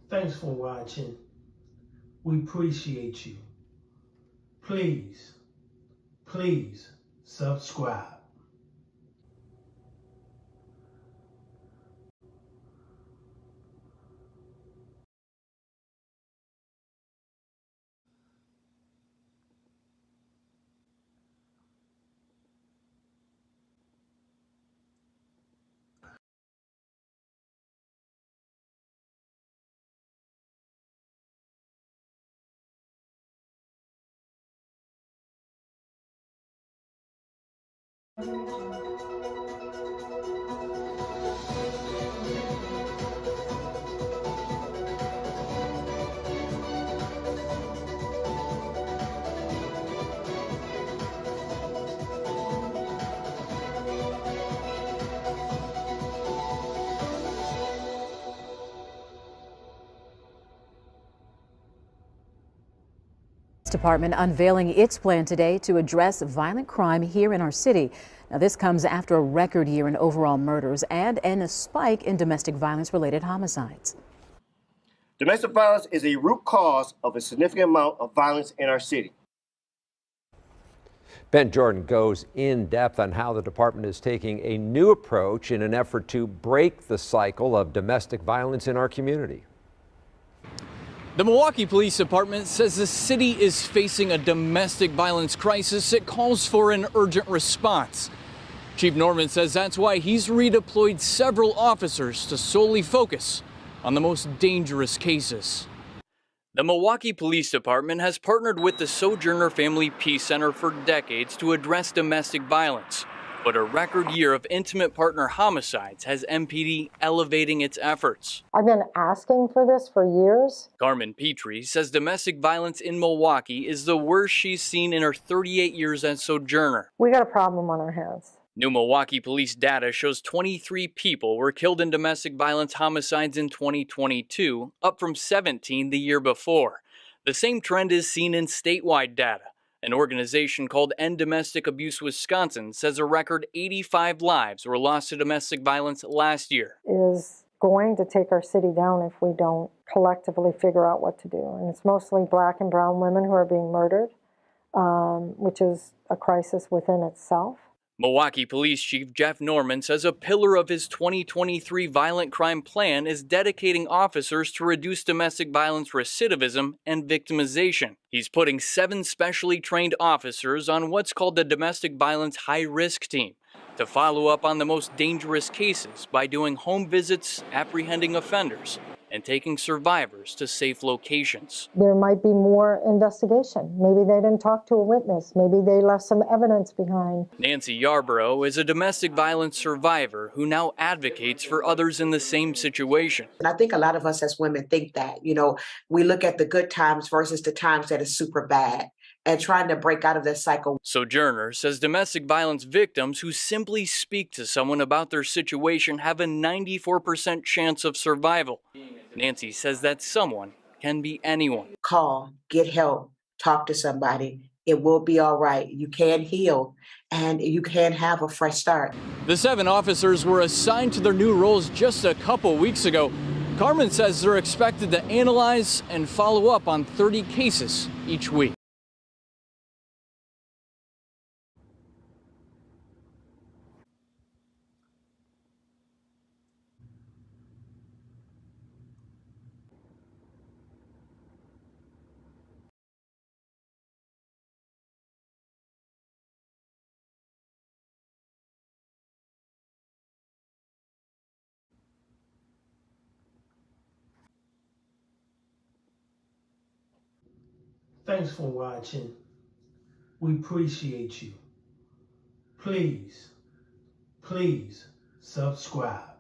Thanks for watching. We appreciate you. Please subscribe. Department unveiling its plan today to address violent crime here in our city. Now, this comes after a record year in overall murders and a spike in domestic violence related homicides. Domestic violence is a root cause of a significant amount of violence in our city. Ben Jordan goes in depth on how the department is taking a new approach in an effort to break the cycle of domestic violence in our community. The Milwaukee Police Department says the city is facing a domestic violence crisis that calls for an urgent response. Chief Norman says that's why he's redeployed several officers to solely focus on the most dangerous cases. The Milwaukee Police Department has partnered with the Sojourner Family Peace Center for decades to address domestic violence. But a record year of intimate partner homicides has MPD elevating its efforts. I've been asking for this for years. Carmen Petrie says domestic violence in Milwaukee is the worst she's seen in her 38 years as Sojourner. We got a problem on our hands. New Milwaukee police data shows 23 people were killed in domestic violence homicides in 2022, up from 17 the year before. The same trend is seen in statewide data. An organization called End Domestic Abuse Wisconsin says a record 85 lives were lost to domestic violence last year. Is going to take our city down if we don't collectively figure out what to do. And it's mostly black and brown women who are being murdered, which is a crisis within itself. Milwaukee Police Chief Jeff Norman says a pillar of his 2023 violent crime plan is dedicating officers to reduce domestic violence recidivism and victimization. He's putting 7 specially trained officers on what's called the Domestic Violence High Risk Team to follow up on the most dangerous cases by doing home visits, apprehending offenders, and taking survivors to safe locations. There might be more investigation. Maybe they didn't talk to a witness. Maybe they left some evidence behind. Nancy Yarborough is a domestic violence survivor who now advocates for others in the same situation. And I think a lot of us as women think that, we look at the good times versus the times that is super bad, and trying to break out of this cycle. Sojourner says domestic violence victims who simply speak to someone about their situation have a 94% chance of survival. Nancy says that someone can be anyone. Call, get help, talk to somebody. It will be all right. You can heal and you can have a fresh start. The 7 officers were assigned to their new roles just a couple weeks ago. Carmen says they're expected to analyze and follow up on 30 cases each week. Thanks for watching. We appreciate you. Please subscribe.